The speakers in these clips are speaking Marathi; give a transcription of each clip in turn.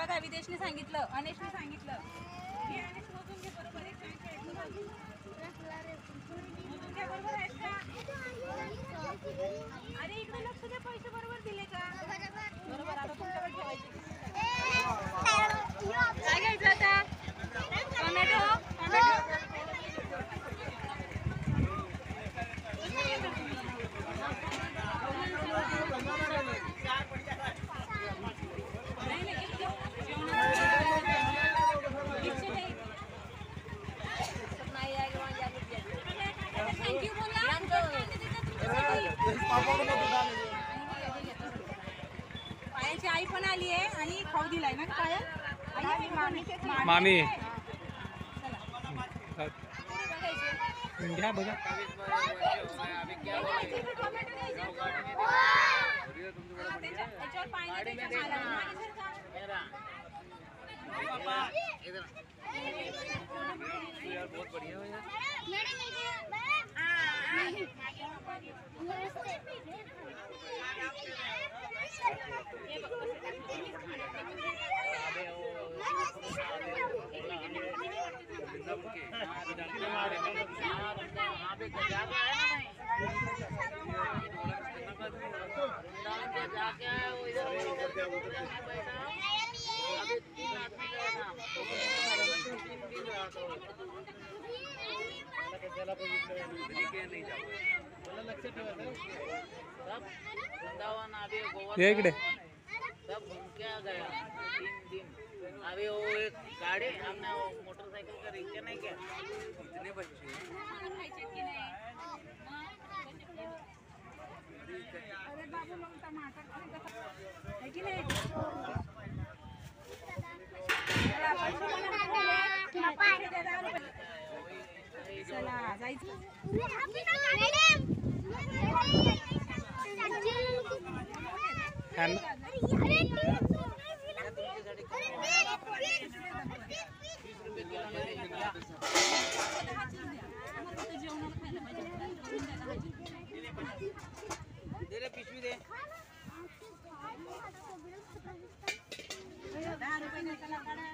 बघा विदेशने सांगितलं, अनेशने सांगितलं. हे अनेश मोजून घे बरोबर आहे. मोजून घ्या बरोबर आहे का? अरे इकडे लक्ष दे, पैसे बरोबर दिले का? बरोबर. आता तुमच्याकडे ठेवायचे. काय घ्यायचं आता? टोमॅटो. पायाची आई पण आली आहे आणि खाऊ दिलाय ना पाया. मामी घ्या बघा. बहुत बढ़िया हो यार. इकडे सब घूम के आ गया 3 दिन. अभी वो एक गाड़ी हमने वो मोटरसाइकिल का रिक्शा नहीं किया. इतने बच्चे अरे बाबू लोग टमाटर है कि नहीं? चला जायचं. पिशवी दे. 10 रुपये नाही त्याला काढा.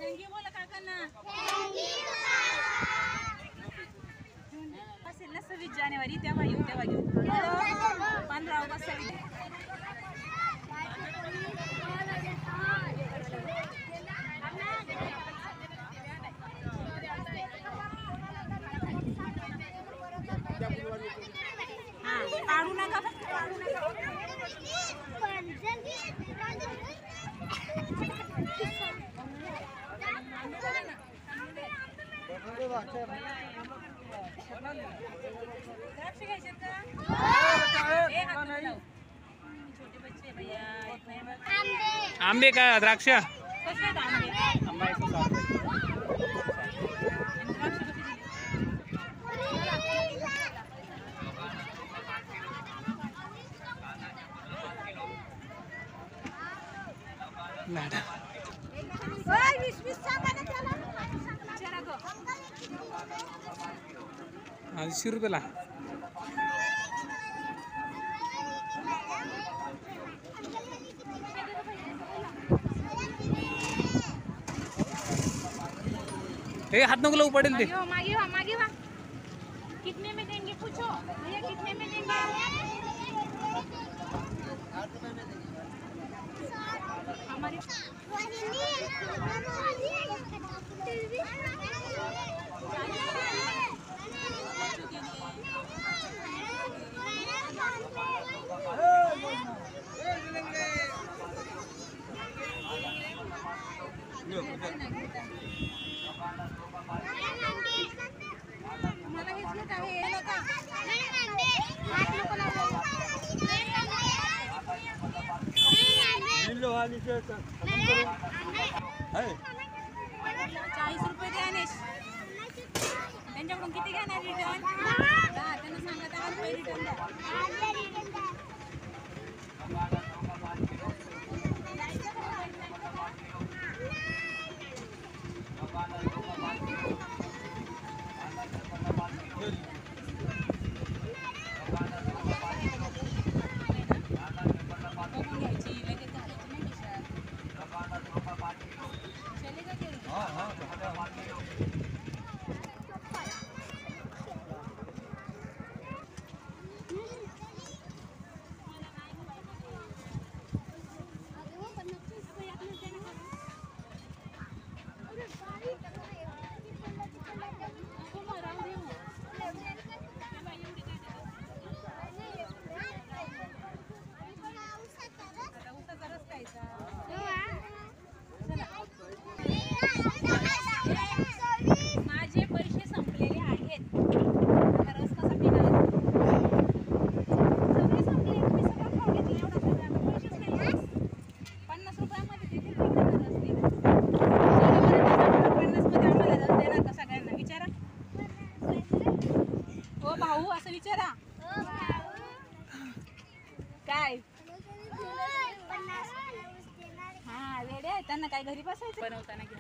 थँक्यू बोला काकांना. असेल ना 26 जानेवारी तेव्हा येऊ, तेव्हा घेऊ. 15 ऑगस्ट 26. काढू नका. द्राक्ष घ्यायचे का? छोटे बच्चे भैया. आंबे का द्राक्ष? कसे आहेत आंबे? आंबा 160. ₹80 हे हाथ नको लावू पडेल ते. मागे वा. कितने में देंगे पूछो भैया, कितने में देंगे? 8 रुपए में देंगे. हमारी तुम्हाला हेच नका, हे नका. ₹40 द्या अनेश. त्यांच्याकडून किती घेणार रिटर्न? त्यांना सांगा 10 रुपये रिटर्न द्या. त्यांना काय घरी बसायचं बनवताना घ्या.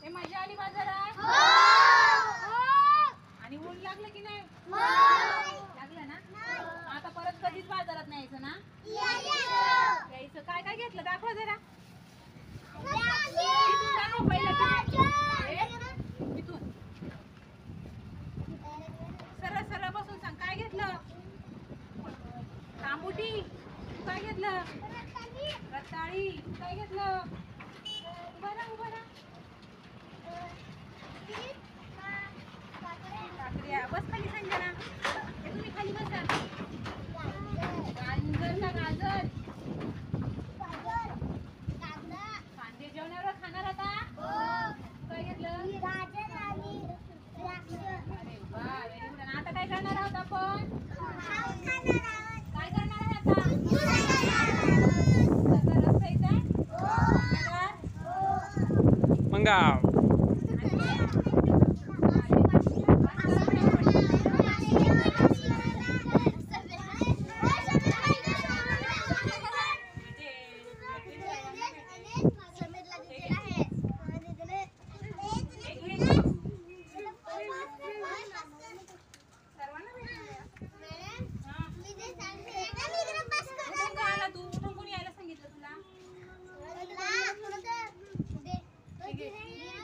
हे मजा आली बाजारात? आणि ऊन लागलं की नाही? लागलं ना? आता परत कधीच बाजारात न्यायचं ना? यायचं. काय काय घेतलं दाखवा जरा. इथून दाखव पहिलं काय? इथून सरळ सरळ बसून सांग काय घेतलं. तांबुटी. तू काय घेतलं? रताळी. तू काय घेतलं? उभा राहा उभा राहा. काकड्या. बस खाली संजना. तुम्ही खाली बसा. गाजर का गाजर? कांदे जेवणावर खाणार आता? काय घेतलं? अरे वा व्हेरी गुड. आता काय करणार आहोत आपण? काय करणार आहे आता? रस प्यायचा आहे? मंगा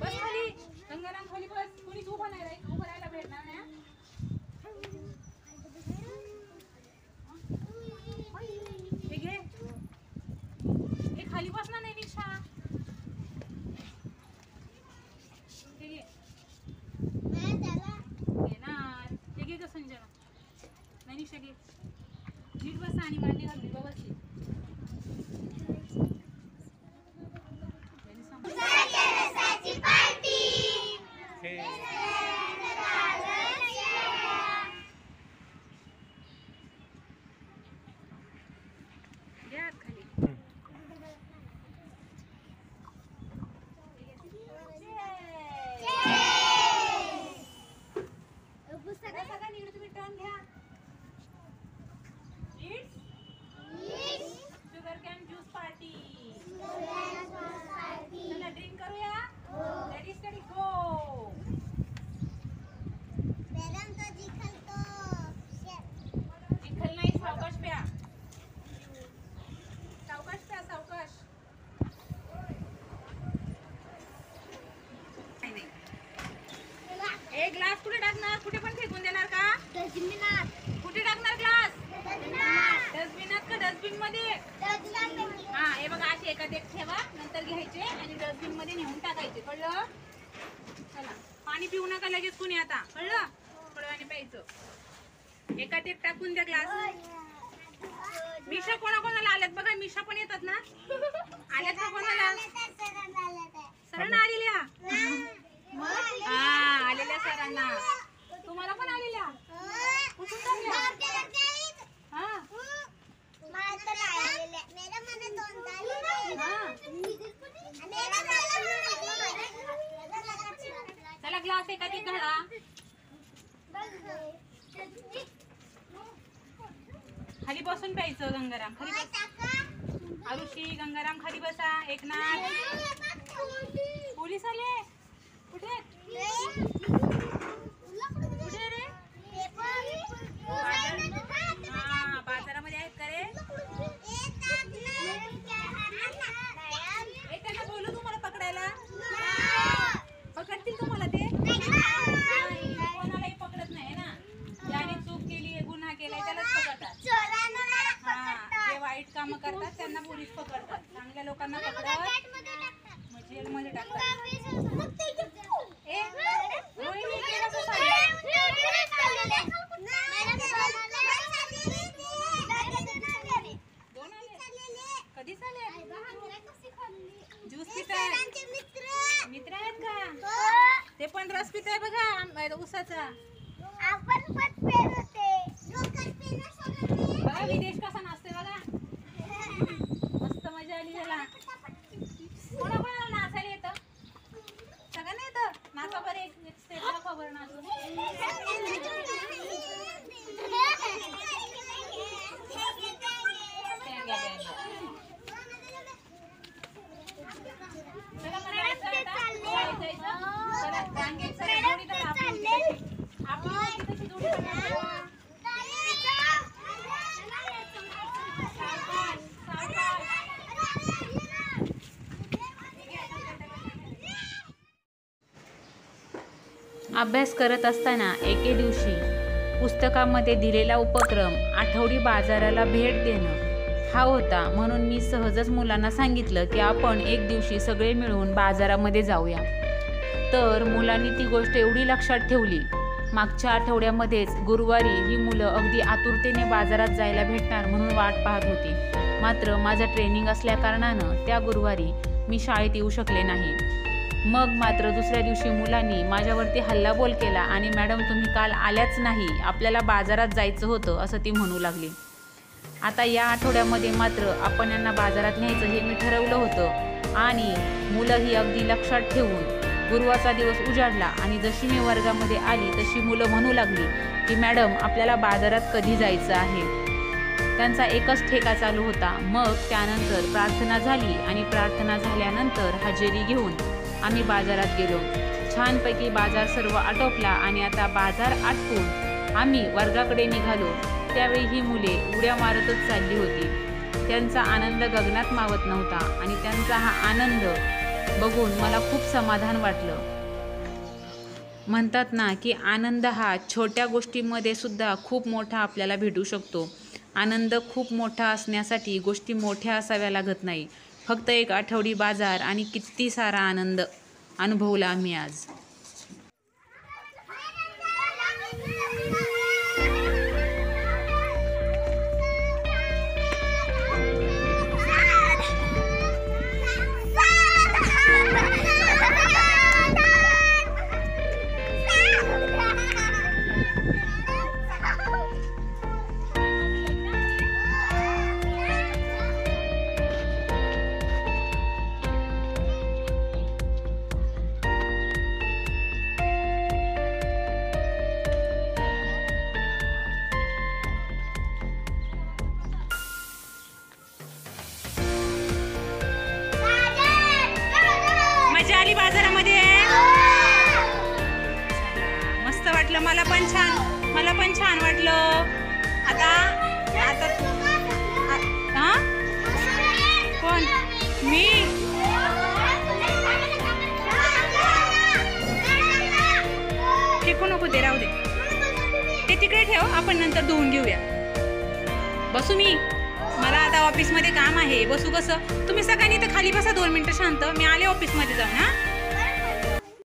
बस खाली. गंगाराम खाली बस. कोणीच उभं नाही राहील. उभं राहायला भेटणार नाही. हे घे. हे खाली बसणार नाही निशा. हे घे. घेणार. हे घे ग संजना. नाही निशा घे. नीट बसा आणि मांडी घालून व्यवस्थित. घ्या खाली. सगळ्यांनी इकडे तुम्ही टर्न घ्या. Sugar can juice party. चला ड्रिंक करूया. रेडी स्टडी गो. चिखल नाही सावकाश प्या. सावकाश प्या सावकाश. एक ग्लास कुठे टाकणार? कुठे पण फेकून देणार का? कुठे टाकणार ग्लास? डस्टबिनात का डस्टबिन मध्ये? हा हे बघा असे एकात एक ठेवा. नंतर घ्यायचे आणि डस्टबिन मध्ये नेऊन टाकायचे. कळलं? चला पाणी पिऊ नका लगेच कुणी आता. कळलं? थोड्याने प्यायचं. एकात एक टाकून द्या ग्लास. मिशा कोणाकोणाला आल्यात बघा. मिशा पण येतात ना? आल्यात का कोणाला? सरांना आलेल्या? हा आलेल्या सरांना. तुम्हाला पण आलेल्या? कुठून झाल्या? हा चला ग्लास एका एक घाला. खाली बसून प्यायचं. गंगाराम खाली बस. आरुषी गंगाराम खाली बसा. एकनाथ. पोलीस आले. कुठे कुठे रे? हा बाजारामध्ये आहेत का रे? त्यांना बोलू तुम्हाला पकडायला? पकडतील तुम्हाला ते? कोणालाही पकडत नाही ना. ज्याने चूक केली गुन्हा केलाय त्यालाच पकडतात. हा जे वाईट कामं करतात त्यांना पोलीस पकडतात. चांगल्या लोकांना पकडत मग जेलमध्ये टाकतात. कधी चालेल? ज्यूस पितायत. मित्र आहेत का? ते पण रस पिताय बघा उसाचा. बघा विदेश कसा नाचतोय बघा. मस्त मजा आली त्याला. कोणाकोणाला नाचायला येतं? सगळ्यांना येतं. नाचा बरं एक स्टेप दाखवा बरं नाचून. चला मला यायचं आता. शाळेत जायचं. चला रांगेत चला जोडीदार आपली कशी जोडी बनवायची? अभ्यास करत असताना एके दिवशी पुस्तकामध्ये दिलेला उपक्रम आठवडी बाजाराला भेट देणं हा होता. म्हणून मी सहजच मुलांना सांगितलं की आपण एक दिवशी सगळे मिळून बाजारामध्ये जाऊया. तर मुलांनी ती गोष्ट एवढी लक्षात ठेवली. मागच्या आठवड्यामध्येच गुरुवारी ही मुलं अगदी आतुरतेने बाजारात जायला भेटणार म्हणून वाट पाहत होती. मात्र माझं ट्रेनिंग असल्याकारणानं त्या गुरुवारी मी शाळेत येऊ शकले नाही. मग मात्र दुसऱ्या दिवशी मुलांनी माझ्यावरती हल्लाबोल केला आणि मॅडम तुम्ही काल आल्याच नाही, आपल्याला बाजारात जायचं होतं असं ती म्हणू लागली. आता या आठवड्यामध्ये मात्र आपण यांना बाजारात न्यायचं हे मी ठरवलं होतं आणि मुलं ही अगदी लक्षात ठेवून गुरुवारचा दिवस उजाडला आणि जशी मी वर्गामध्ये आली तशी मुलं म्हणू लागली की मॅडम आपल्याला बाजारात कधी जायचं आहे. त्यांचा एकच ठेका चालू होता. मग त्यानंतर प्रार्थना झाली आणि प्रार्थना झाल्यानंतर हजेरी घेऊन आम्ही बाजारात गेलो. छानपैकी बाजार सर्व आटोपला आणि आता बाजार आटपून आम्ही वर्गाकडे निघालो. त्यावेळी ही मुले उड्या मारतच चालली होती. त्यांचा आनंद गगनात मावत नव्हता आणि त्यांचा हा आनंद बघून मला खूप समाधान वाटलं. म्हणतात ना की आनंद हा छोट्या गोष्टींमध्ये सुद्धा खूप मोठा आपल्याला भेटू शकतो. आनंद खूप मोठा असण्यासाठी गोष्टी मोठ्या असाव्या लागत नाही. फक्त एक आठवडी बाजार आणि किती सारा आनंद अनुभवला आम्ही आज. मजा आली बाजारामध्ये. मस्त वाटलं. मला पण छान वाटलं. आता हा कोण मी फेकू नको, ते राहू दे, ते तिकडे ठेव, आपण नंतर धुवून घेऊया. बसू मी, मला आता ऑफिसमध्ये काम आहे. बसू कसं? तुम्ही सगळ्यांनी तर खाली बसा 2 मिनिटं शांत. मी आले ऑफिसमध्ये जाऊन. हा